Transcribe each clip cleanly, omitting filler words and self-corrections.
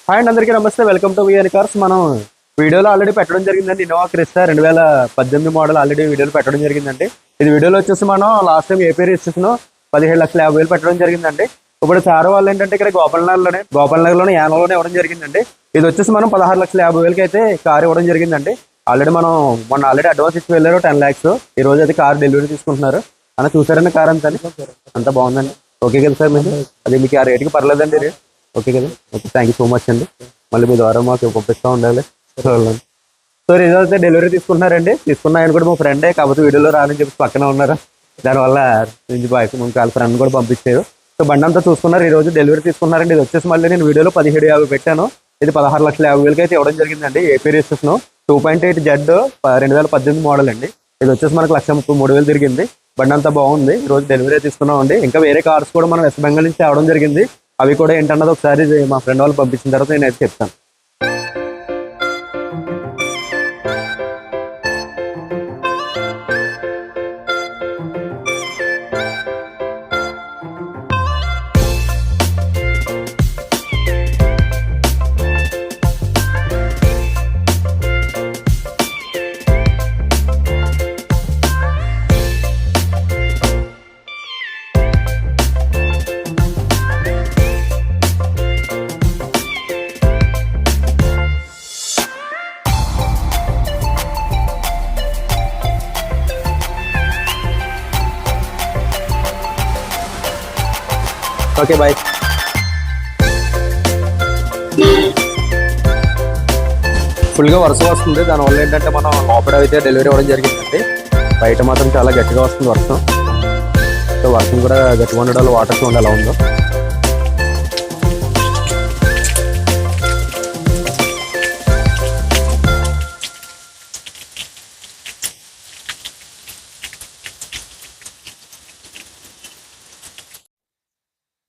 Hi అండి, అందరికీ నమస్తే. Welcome to VN cars. మనం వీడియోలో ఆల్రెడీ పెట్టడం జరిగిందండి. ఇన్నోవా క్రిస్టా 2018 మోడల్ ఆల్రెడీ వీడియోలో పెట్టడం జరిగిందండి. ఇది వీడియోలో వచ్చేసి మనం లాస్ట్ టైం ఏపీ రిజిస్ట్రేషన్ 17,50,000 పెట్టడం జరిగిందండి. ఇప్పుడు సార్ వాళ్ళు ఏంటంటే ఇక్కడ గోపాలనగర్లోనే యానంలోనే ఇవ్వడం జరిగిందండి. ఇది వచ్చేసి మనం 16,50,000 అయితే కార్ ఇవ్వడం జరిగిందండి. ఆల్రెడీ మనం ఆల్రెడీ అడ్వాన్స్ ఇచ్చి వెళ్ళారు 10 lakhs. ఈ రోజు అయితే కార్ డెలివరీ తీసుకుంటున్నారు. అన్న చూసారండి కార్ అంతా బాగుందండి. ఓకే కదా సార్? మీరు అది మీకు ఆ రేటుకి పర్లేదండి రేట్? ఓకే కదా? Okay, thank you so much అండి. మళ్ళీ మీ ద్వారా మాకు పంపిస్తూ ఉండాలి. సో ఈరోజు అయితే డెలివరీ తీసుకుంటున్నారండి. తీసుకున్న ఆయన కూడా మా ఫ్రెండే, కాకపోతే వీడియోలో రాని చెప్పి పక్కన ఉన్నారు. దానివల్ల వాళ్ళ ఫ్రెండ్ కూడా పంపించారు. సో బండి అంతా చూసుకున్నారు. ఈ రోజు డెలివరీ తీసుకున్నారండి. ఇది వచ్చేసి మళ్ళీ నేను వీడియోలో 17,50,000 పెట్టాను. ఇది 16,50,000 అయితే ఇవ్వడం జరిగిందండి. ఏపీ రిజిస్ట్రేషన్ 2.8 Z 2018 మోడల్ అండి. ఇది వచ్చేసి మనకు 1,33,000 తిరిగింది. బండి అంతా బాగుంది. ఈ రోజు డెలివరీ తీసుకున్నామండి. ఇంకా వేరే కార్స్ కూడా మనం వెస్ట్ బెంగాల్ నుంచి రావడం జరిగింది. అవి కూడా ఏంటన్నది ఒకసారి మా ఫ్రెండ్ వాళ్ళు పంపించిన తర్వాత నేను అయితే చెప్తాను. Okay, bye. ఫుల్గా వర్షం వస్తుంది. దానివల్ల ఏంటంటే మనం లోపల అయితే డెలివరీ ఇవ్వడం జరిగిందండి. బయట మాత్రం చాలా గట్టిగా వస్తుంది వర్షం. సో వర్షం కూడా గట్టిగా ఉండడం, వాటర్ చూడండి ఎలా ఉందో.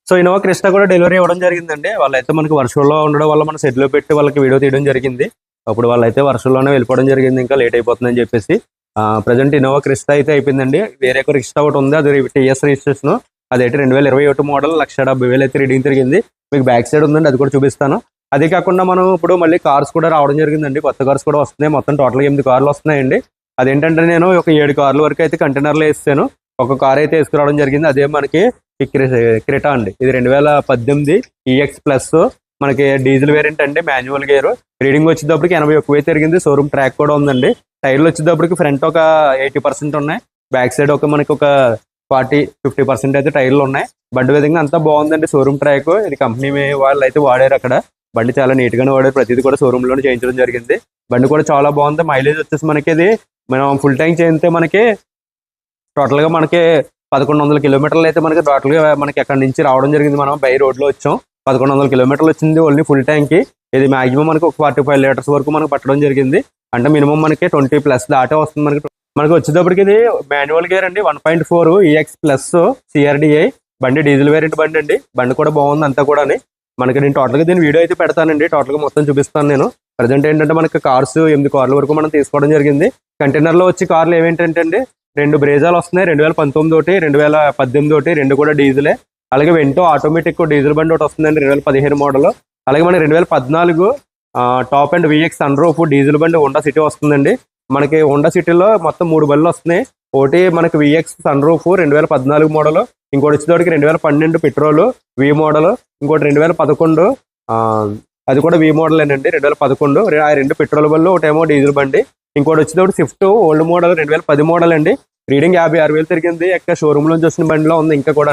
సో ఇన్నోవా క్రిస్టా కూడా డెలివరీ ఇవ్వడం జరిగిందండి. వాళ్ళైతే మనకి వర్షంలో ఉండడం వల్ల మన సెట్లో పెట్టి వాళ్ళకి వీడియో తీయడం జరిగింది. అప్పుడు వాళ్ళైతే వర్షంలోనే వెళ్ళిపోవడం జరిగింది, ఇంకా లేట్ అయిపోతుందని చెప్పేసి. ప్రజెంట్ ఇన్నోవా క్రిస్టా అయితే అయిపోయిందండి. వేరే ఒక క్రిస్టా ఒకటి ఉంది, అది టీఎస్ రిజిస్ట్రేషన్. అదైతే 2021 మోడల్ 1,70,000 అయితే రీడింగ్ తిరిగింది. మీకు బ్యాక్ సైడ్ ఉందండి, అది కూడా చూపిస్తాను. అదే కాకుండా మనం ఇప్పుడు మళ్ళీ కార్స్ కూడా రావడం జరిగిందండి. కొత్త కార్స్ కూడా వస్తున్నాయి. మొత్తం టోటల్గా 8 కార్లు వస్తున్నాయండి. అదేంటంటే నేను ఒక 7 కార్ల వరకు అయితే కంటైనర్లో వేస్తాను. ఒక కార్ అయితే వేసుకురావడం జరిగింది. అదే మనకి ఈ క్రెటా అండి. ఇది 2018 EX ప్లస్ మనకి డీజిల్ వేరియంట్ అండి, మాన్యువల్ గేర్. రీడింగ్ వచ్చేటప్పటికి 81 తిరిగింది. షోరూమ్ ట్రాక్ కూడా ఉందండి. టైర్లు వచ్చేటప్పటికి ఫ్రంట్ ఒక 80% ఉన్నాయి. బ్యాక్ సైడ్ మనకి ఒక 40-50% అయితే టైర్లు ఉన్నాయి. బండి విధంగా అంతా బాగుందండి. షోరూమ్ ట్రాక్ ఇది కంపెనీ వాళ్ళు అయితే వాడారు అక్కడ. బండి చాలా నీట్ గానే వాడారు. ప్రతిదీ కూడా షోరూమ్ లోనే చేయించడం జరిగింది. బండి కూడా చాలా బాగుంది. మైలేజ్ వచ్చేసి మనకి ఇది మనం ఫుల్ ట్యాంక్ చేయితే మనకి టోటల్ గా మనకి 1,100 కిలోమీటర్లు అయితే మనకి టోటల్ గా మనకి ఎక్కడి నుంచి రావడం జరిగింది. మనం బై రోడ్ లో వచ్చాం. 1,100 కిలోమీటర్లు వచ్చింది ఓన్లీ ఫుల్ ట్యాంక్ కి. ఇది మాక్సిమం మనకి ఒక 45 లీటర్స్ వరకు మనకు పట్టడం జరిగింది. అంటే మినిమం మనకి 20+ దాటే వస్తుంది. మనకి వచ్చేటప్పటికి ఇది మాన్యువల్ గేర్ అండి. 1.4 EX ప్లస్ CRDI బండి, డీజిల్ వేరియంట్ బండి అండి. బండి కూడా బాగుంది అంతా కూడా. మనకి నేను టోటల్ గా దీని వీడియో అయితే పెడతానండి. టోటల్ గా మొత్తం చూపిస్తాను నేను. ప్రజెంట్ ఏంటంటే మనకి కార్స్ 8 కార్ల వరకు మనం తీసుకోవడం జరిగింది. కంటైనర్ లో వచ్చి కార్లు ఏమేంటంటే అండి, 2 బ్రేజాలు వస్తున్నాయి. 2019 ఒకటి, 2018 ఒకటి, 2 కూడా డీజిలే. అలాగే వెంటో ఆటోమేటిక్ డీజిల్ బండి ఒకటి వస్తుందండి 2015 మోడల్. అలాగే మనకి 2014 top and VX sun roof diesel బండి హోండా సిటీ వస్తుందండి. మనకి హోండా సిటీలో మొత్తం 3 బండ్లు వస్తున్నాయి. ఒకటి మనకి VX సన్ రూఫ్ 2014 మోడల్, ఇంకోటి వచ్చేటోడికి 2012 పెట్రోల్ V మోడల్, ఇంకోటి 2011 అది కూడా V మోడల్ అండి 2011. ఆ 2 పెట్రోల్ బండ్లు, ఒకటేమో డీజిల్ బండి. ఇంకోటి వచ్చేటప్పుడు స్విఫ్ట్ ఓల్డ్ మోడల్ 2010 మోడల్ అండి. రీడింగ్ 56,000 తిరిగింది. ఎక్కడ షోరూమ్ నుంచి వచ్చిన బండిలో ఉంది. ఇంకా కూడా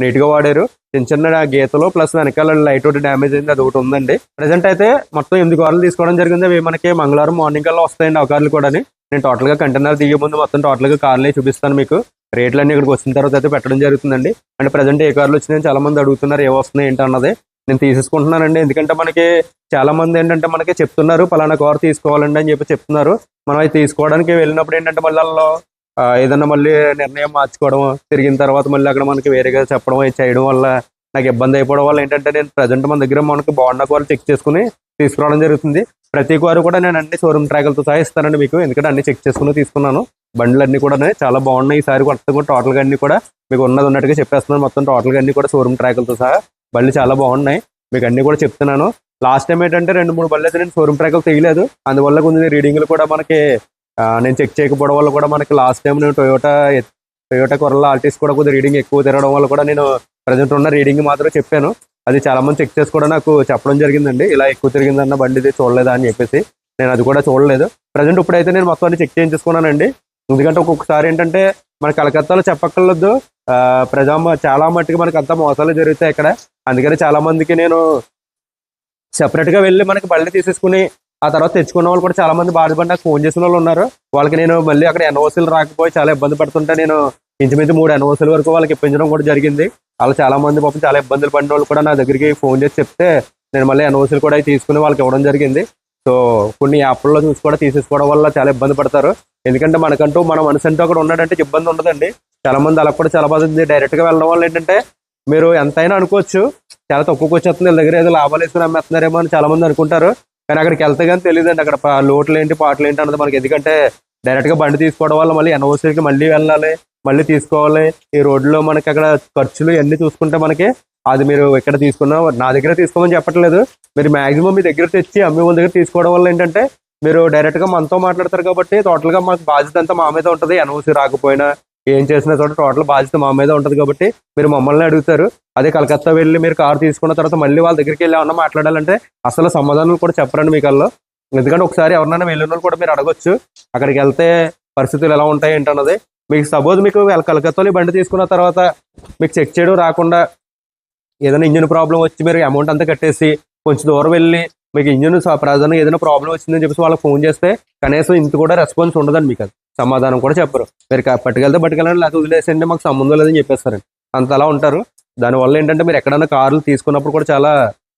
నీట్ గా వాడారు. చిన్న గీతలు ప్లస్ వెనకాల లైట్ ఒకటి డ్యామేజ్ అయింది, అది ఒకటి ఉందండి. ప్రెసెంట్ అయితే మొత్తం 8 కార్లు తీసుకోవడం జరిగింది. అవి మనకి మంగళవారం మార్నింగ్ కల్లా వస్తాయండి. ఆ కార్లు కూడా నేను టోటల్ గా కంటైనర్ దిగే ముందు మొత్తం టోటల్ గా కార్లే చూపిస్తాను మీకు. రేట్లు అన్ని ఇక్కడికి వచ్చిన తర్వాత అయితే పెట్టడం జరుగుతుందండి. అంటే ప్రజెంట్ ఏ కార్లు వచ్చినాయని చాలా మంది అడుగుతున్నారు, ఏ వస్తున్నాయి ఏంటన్నది. నేను తీసేసుకుంటున్నానండి. ఎందుకంటే మనకి చాలా మంది ఏంటంటే మనకి చెప్తున్నారు పలానా కార్ తీసుకోవాలండి అని చెప్పి చెప్తున్నారు. మనం అది తీసుకోవడానికి వెళ్ళినప్పుడు ఏంటంటే మళ్ళీ ఏదన్నా మళ్ళీ నిర్ణయం మార్చుకోవడం, తిరిగిన తర్వాత మళ్ళీ అక్కడ మనకి వేరేగా చెప్పడం చేయడం వల్ల నాకు ఇబ్బంది అయిపోవడం వల్ల ఏంటంటే నేను ప్రజెంట్ మన దగ్గర మనకి బాగున్న కార్ చెక్ చేసుకుని తీసుకురావడం జరుగుతుంది. ప్రతి కారు కూడా నేను అన్ని షోరూమ్ ట్రాకులతో సహా ఇస్తానండి మీకు. ఎందుకంటే అన్ని చెక్ చేసుకుని తీసుకున్నాను. బండ్లు అన్ని కూడా చాలా బాగున్నాయి. ఈసారి కొత్తగా టోటల్ గా అన్ని కూడా మీకు ఉన్నట్టుగా చెప్పేస్తున్నాను. మొత్తం టోటల్ గా అన్ని కూడా షోరూమ్ ట్రాకులతో సహా బండ్లు చాలా బాగున్నాయి. మీకు అన్ని కూడా చెప్తున్నాను. లాస్ట్ టైం ఏంటంటే 2-3 బండ్లు అయితే నేను షోరూమ్ ట్రాక్ తీయలేదు. అందువల్ల కొన్ని రీడింగ్లు కూడా మనకి నేను చెక్ చేయకపోవడం వల్ల కూడా మనకి లాస్ట్ టైం నేను టొయోటా కొరలా ఆల్టిస్ కూడా కొద్దిగా రీడింగ్ ఎక్కువ తిరగడం వల్ల కూడా నేను ప్రజెంట్ ఉన్న రీడింగ్ మాత్రం చెప్పాను. అది చాలా మంది చెక్ చేసి కూడా నాకు చెప్పడం జరిగిందండి. ఇలా ఎక్కువ తిరిగిందన్న బండి ఇది చూడలేదా అని చెప్పేసి. నేను అది కూడా చూడలేదు. ప్రజెంట్ ఇప్పుడైతే నేను మొత్తం అన్ని చెక్ చేయించుకున్నానండి. ఎందుకంటే ఒక్కొక్కసారి ఏంటంటే మన కలకత్తాలో చెప్పక్కర్లేదు, చాలా మట్టుకు మనకి అంతా మోసాలు జరుగుతాయి ఇక్కడ. అందుకని చాలా మందికి నేను సెపరేట్గా వెళ్ళి మనకి బండి తీసేసుకుని ఆ తర్వాత తెచ్చుకున్న వాళ్ళు కూడా చాలా మంది బాధపడి నాకు ఫోన్ చేసిన వాళ్ళు ఉన్నారు. వాళ్ళకి నేను మళ్ళీ అక్కడ ఎన్ఓసీలు రాకపోయి చాలా ఇబ్బంది పడుతుంటే నేను ఇంచుమించు 3 ఎన్ఓసీల వరకు వాళ్ళకి ఇప్పించడం కూడా జరిగింది. అలా చాలా మంది పాపం చాలా ఇబ్బందులు పడిన వాళ్ళు కూడా నా దగ్గరికి ఫోన్ చేసి చెప్తే నేను మళ్ళీ ఎన్ఓసీలు కూడా తీసుకుని వాళ్ళకి ఇవ్వడం జరిగింది. సో కొన్ని యాప్లలో చూసి కూడా తీసేసుకోవడం వల్ల చాలా ఇబ్బంది పడతారు. ఎందుకంటే మనకంటూ మన మనసు అంటూ అక్కడ ఉన్నాడంటే ఇబ్బంది ఉండదండి. చాలా మంది అలా కూడా చాలా బాగుంది. డైరెక్ట్గా వెళ్ళడం వల్ల ఏంటంటే మీరు ఎంతైనా అనుకోవచ్చు చాలా తక్కువకి వచ్చేస్తుంది, వీళ్ళ దగ్గర ఏదో లాభాలు వేసుకుని అమ్మేస్తున్నారేమో అని చాలా మంది అనుకుంటారు. కానీ అక్కడికి వెళ్తే కానీ తెలియదండి అక్కడ లోట్లు ఏంటి పాటలు ఏంటి అన్నది మనకి. ఎందుకంటే డైరెక్ట్గా బండి తీసుకోవడం వల్ల మళ్ళీ ఎన్ఓసీకి మళ్ళీ వెళ్ళాలి, మళ్ళీ తీసుకోవాలి. ఈ రోడ్లో మనకి అక్కడ ఖర్చులు ఇవన్నీ చూసుకుంటే మనకి అది మీరు ఇక్కడ తీసుకున్నా నా దగ్గర తీసుకోమని చెప్పట్లేదు. మీరు మాక్సిమం మీ దగ్గర తెచ్చి అమ్మే వాళ్ళ దగ్గర తీసుకోవడం వల్ల ఏంటంటే మీరు డైరెక్ట్గా మనతో మాట్లాడతారు కాబట్టి టోటల్గా మాకు బాధ్యత అంతా మా మీద ఉంటుంది. ఎన్ఓసీ రాకపోయినా ఏం చేసినా చోట టోటల్ బాధ్యత మా మీద ఉంటుంది కాబట్టి మీరు మమ్మల్ని అడుగుతారు. అదే కలకత్తా వెళ్ళి మీరు కారు తీసుకున్న తర్వాత మళ్ళీ వాళ్ళ దగ్గరికి వెళ్ళి ఏమన్నా మాట్లాడాలంటే అసలు సమాధానం కూడా చెప్పరండి మీకు వాళ్ళు. ఎందుకంటే ఒకసారి ఎవరినైనా వెళ్ళిన వాళ్ళు కూడా మీరు అడగొచ్చు అక్కడికి వెళ్తే పరిస్థితులు ఎలా ఉంటాయి ఏంటన్నది. మీకు సపోజ్ మీకు కలకత్తాలో బండి తీసుకున్న తర్వాత మీకు చెక్ చేయడం రాకుండా ఏదైనా ఇంజిన్ ప్రాబ్లం వచ్చి మీరు అమౌంట్ అంతా కట్టేసి కొంచెం దూరం వెళ్ళి మీకు ఇంజిన్ ప్రజెంట్ ఏదైనా ప్రాబ్లం వచ్చిందని చెప్పేసి వాళ్ళకి ఫోన్ చేస్తే కనీసం ఇంత కూడా రెస్పాన్స్ ఉండదండి. మీకు అది సమాధానం కూడా చెప్పరు. మీరు పట్టుకెళ్ళండి లేకపోతే వదిలేసండి మాకు సంబంధం లేదని చెప్పేస్తారండి. అంత అలా ఉంటారు. దానివల్ల ఏంటంటే మీరు ఎక్కడైనా కార్లు తీసుకున్నప్పుడు కూడా చాలా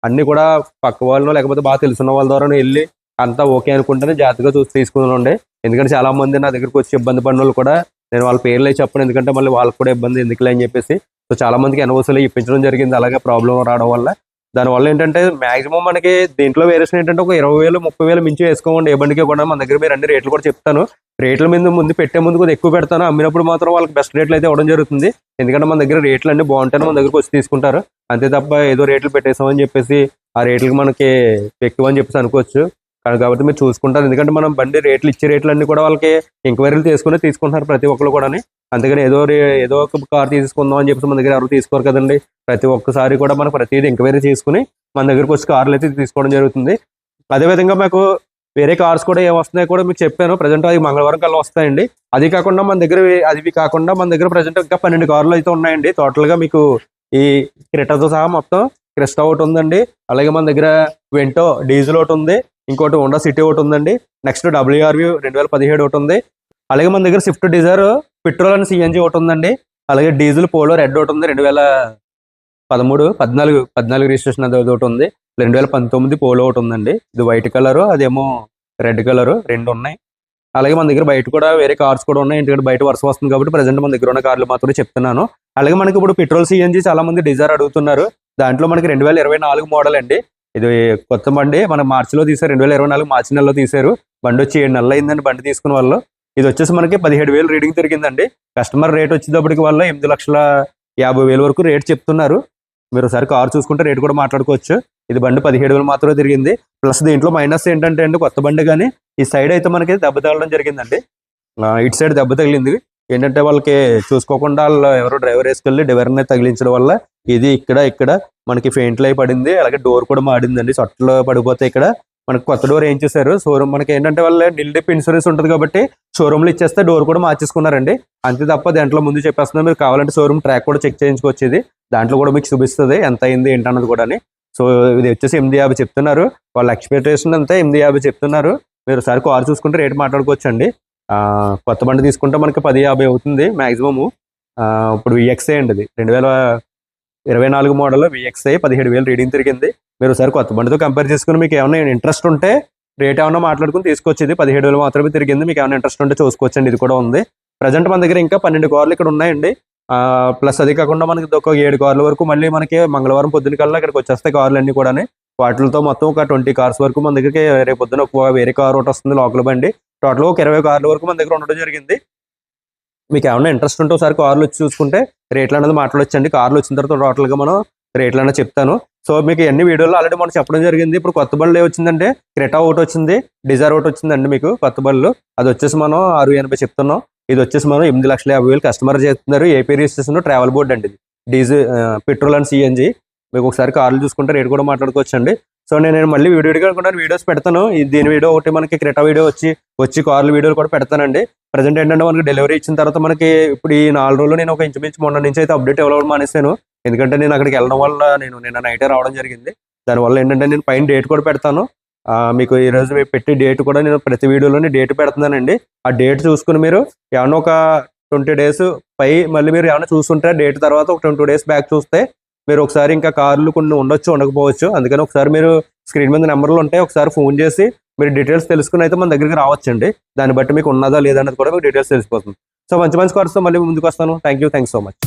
అన్ని కూడా పక్క వాళ్ళు లేకపోతే బాగా తెలుసున్న వాళ్ళ ద్వారా వెళ్ళి అంతా ఓకే అనుకుంటేనే జాగ్రత్తగా చూసి తీసుకుని. ఎందుకంటే చాలా మంది నా దగ్గరికి వచ్చి ఇబ్బంది పడిన వాళ్ళు కూడా నేను వాళ్ళ పేర్లే చెప్పను, ఎందుకంటే మళ్ళీ వాళ్ళకి కూడా ఇబ్బంది ఎందుకులే అని చెప్పేసి. సో చాలా మందికి ఎన్ఓసీలు ఇప్పించడం జరిగింది అలాగే ప్రాబ్లం రావడం వల్ల. దానివల్ల ఏంటంటే మాక్సిమం మనకి దీంట్లో వేరియేషన్ ఏంటంటే ఒక 20,000 30,000 మించి వేసుకోండి ఏ బండికి కూడా. మన దగ్గర మీరు అన్ని రేట్లు కూడా చెప్తాను. రేట్ల మీద ముందు పెట్టే ముందు కొద్దిగా ఎక్కువ పెడతాను. అమ్మినప్పుడు మాత్రం వాళ్ళకి బెస్ట్ రేట్లు అయితే ఇవ్వడం జరుగుతుంది. ఎందుకంటే మన దగ్గర రేట్లు అన్ని బాగుంటాయి, మన దగ్గరకు వచ్చి తీసుకుంటారు. అంతే తప్ప ఏదో రేట్లు పెట్టేసామని చెప్పేసి ఆ రేట్లకి మనకి ఎక్కువ అని చెప్పేసి అనుకోవచ్చు. కాబట్టి మీరు చూసుకుంటారు. ఎందుకంటే మనం బండి రేట్లు ఇచ్చే రేట్లు అన్ని కూడా వాళ్ళకి ఎంక్వైరీలు తీసుకుంటున్నారు ప్రతి ఒక్కరు కూడా. అందుకని ఏదో ఒక కార్ తీసుకుందాం అని చెప్పేసి మన దగ్గర ఎవరు తీసుకోరు కదండి. ప్రతి ఒక్కసారి కూడా మనం ప్రతిదీ ఎంక్వైరీ చేసుకుని మన దగ్గరకు వచ్చి కార్లు అయితే తీసుకోవడం జరుగుతుంది. అదేవిధంగా మాకు వేరే కార్స్ కూడా ఏం వస్తున్నాయో కూడా మీకు చెప్పాను. ప్రజెంట్ అది మంగళవారం కల్లా వస్తాయండి. అది కాకుండా మన దగ్గర ప్రజెంట్ ఇంకా 12 కార్లు అయితే ఉన్నాయండి. టోటల్గా మీకు ఈ క్రెటాతో సహా మొత్తం క్రెస్టా ఒకటి ఉందండి. అలాగే మన దగ్గర వెంటో డీజిల్ ఒకటి ఉంది. ఇంకోటి హోండా సిటీ ఒకటి ఉందండి. నెక్స్ట్ WRV 2017 ఒకటి ఉంది. అలాగే మన దగ్గర Swift Dzire petrol and CNG ఒకటి ఉందండి. అలాగే డీజిల్ పోలో రెడ్ ఒకటి ఉంది. 2014 రిజిస్ట్రేషన్ అది ఒకటి ఉంది. 2019 పోలో ఒకటి ఉందండి. ఇది వైట్ కలరు, అదేమో రెడ్ కలరు, 2 ఉన్నాయి. అలాగే మన దగ్గర బయట కూడా వేరే కార్స్ కూడా ఉన్నాయి. ఎందుకంటే బయట వర్షం వస్తుంది కాబట్టి ప్రజెంట్ మన దగ్గర ఉన్న కార్లు మాత్రమే చెప్తున్నాను. అలాగే మనకి ఇప్పుడు పెట్రోల్ సిఎన్జి చాలా మంది డిజైర్ అడుగుతున్నారు. దాంట్లో మనకి 2024 మోడల్ అండి. ఇది కొత్త బండి మన మార్చిలో తీసారు. 2024 మార్చి నెలలో తీశారు. బండి వచ్చి 7 నెలలు అయిందండి బండి తీసుకున్న వాళ్ళు. ఇది వచ్చేసి మనకి 17,000 రీడింగ్ తిరిగిందండి. కస్టమర్ రేట్ వచ్చేటప్పటికి వల్ల 8,50,000 వరకు రేట్ చెప్తున్నారు. మీరు ఒకసారి కారు చూసుకుంటే రేట్ కూడా మాట్లాడుకోవచ్చు. ఇది బండి 17,000 మాత్రమే తిరిగింది. ప్లస్ దీంట్లో మైనస్ ఏంటంటే అండి కొత్త బండి కానీ ఈ సైడ్ అయితే మనకి దెబ్బ తగలడం జరిగిందండి. ఇటు సైడ్ దెబ్బ తగిలింది. ఏంటంటే వాళ్ళకి చూసుకోకుండా వాళ్ళు ఎవరో డ్రైవర్ వేసుకెళ్ళి డివైర్ని తగిలించడం వల్ల ఇది ఇక్కడ మనకి ఫెయింట్లు అయి పడింది. అలాగే డోర్ కూడా మాడిందండి. సొట్టలో పడిపోతే ఇక్కడ మనకి కొత్త డోర్ ఏం చేశారు షోరూమ్ మనకి ఏంటంటే వాళ్ళు నిల్డిప్ ఇన్సూరెన్స్ ఉంటుంది కాబట్టి షోరూమ్లో ఇచ్చేస్తే డోర్ కూడా మార్చేసుకున్నారండి. అంతే తప్ప దాంట్లో ముందు చెప్పేస్తున్నా మీరు కావాలంటే షోరూమ్ ట్రాక్ కూడా చెక్ చేయించుకోవచ్చు. ఇది దాంట్లో కూడా మీకు చూపిస్తుంది ఎంత అయింది ఏంటన్నది కూడా. సో ఇది వచ్చేసి 850 చెప్తున్నారు. వాళ్ళ ఎక్స్పెక్టేషన్ అంతా 850 చెప్తున్నారు. మీరు ఒకసారి కారు చూసుకుంటే రేట్ మాట్లాడుకోవచ్చు అండి. కొత్త బండి తీసుకుంటే మనకి 10,50 అవుతుంది మ్యాక్సిమము. ఇప్పుడు VXI అండి, ఇది 2024 మోడల్ VXI 17,000 రీడింగ్ తిరిగింది. మీరు ఒకసారి కొత్త బండితో కంపేర్ చేసుకుని మీకు ఏమైనా ఇంట్రెస్ట్ ఉంటే రేట్ ఏమైనా మాట్లాడుకుని తీసుకొచ్చేది. 17,000 మాత్రమే తిరిగింది. మీకు ఏమైనా ఇంట్రెస్ట్ ఉంటే చూసుకోవచ్చండి. ఇది కూడా ఉంది. ప్రజెంట్ మన దగ్గర ఇంకా 12 కార్లు ఇక్కడ ఉన్నాయండి. ప్లస్ అది కాకుండా మనకి ఒక 7 కార్ల వరకు మళ్ళీ మనకి మంగళవారం పొద్దున కల్లా ఇక్కడికి వచ్చేస్తాయి కార్లు అన్నీ కూడా. వాటితో మొత్తం ఒక 20 కార్స్ వరకు మన దగ్గరికి రేపు పొద్దున వేరే కార్ ఒకటి వస్తుంది లోకల్ బండి. టోటల్ ఒక 20 కార్ల వరకు మన దగ్గర ఉండడం జరిగింది. మీకు ఏమైనా ఇంట్రెస్ట్ ఉంటే ఒకసారి కార్లు వచ్చి చూసుకుంటే రేట్లు అనేది మాట్లాడొచ్చండి. కార్లు వచ్చిన తర్వాత టోటల్గా మనం రేట్లు అనేది చెప్తాను. సో మీకు ఎన్ని వీడియోలు ఆల్రెడీ మనం చెప్పడం జరిగింది. ఇప్పుడు కొత్త బండ్లు వచ్చిందంటే క్రెటా ఒకటి వచ్చింది, డిజైర్ ఒకటి వచ్చిందండి మీకు కొత్త బండ్లు. అది వచ్చేసి మనం 680 చెప్తున్నాం. ఇది వచ్చేసి మనం 8,50,000 కస్టమర్ చేస్తున్నారు. ఏపీ రిజిస్ట్రేషన్ ట్రావెల్ బోర్డ్ అండి. ఇది డీజిల్, పెట్రోల్ అండ్ సిఎన్జి. మీకు ఒకసారి కార్లు చూసుకుంటే రేట్ కూడా మాట్లాడుకోవచ్చు అండి. సో నేను మళ్ళీ వీడియోస్ పెడతాను. దీని వీడియో ఒకటి మనకి క్రెటా వీడియో వచ్చి కార్ల వీడియోలు కూడా పెడతానండి. ప్రజెంట్ ఏంటంటే మనకి డెలివరీ ఇచ్చిన తర్వాత మనకి ఇప్పుడు ఈ 4 రోజులు నేను ఒక ఇంచుమించు మొన్న నుంచి అయితే అప్డేట్ ఇవ్వడం మానేశాను. ఎందుకంటే నేను అక్కడికి వెళ్ళడం వల్ల నేను నిన్న నైటే రావడం జరిగింది. దానివల్ల ఏంటంటే నేను పైన డేట్ కూడా పెడతాను. మీకు ఈ రోజు పెట్టి డేట్ కూడా నేను ప్రతి వీడియోలోని డేట్ పెడుతున్నానండి. ఆ డేట్ చూసుకుని మీరు ఏమన్నా ఒక 20 డేస్ పై మళ్ళీ మీరు ఏమైనా చూస్తుంటే డేట్ తర్వాత ఒక 22 డేస్ బ్యాక్ చూస్తే మీరు ఒకసారి ఇంకా కార్లు కొన్ని ఉండొచ్చు, ఉండకపోవచ్చు. అందుకని ఒకసారి మీరు స్క్రీన్ మీద నెంబర్లు ఉంటాయి, ఒకసారి ఫోన్ చేసి మీరు డీటెయిల్స్ తెలుసుకుని అయితే మన దగ్గరికి రావచ్చండి. దాన్ని బట్టి మీకు ఉన్నదా లేదా అనేది కూడా మీకు డీటెయిల్స్ తెలిసిపోతుంది. సో మంచి కార్స్తో మళ్ళీ ముందుకు వస్తాను. Thank you so much.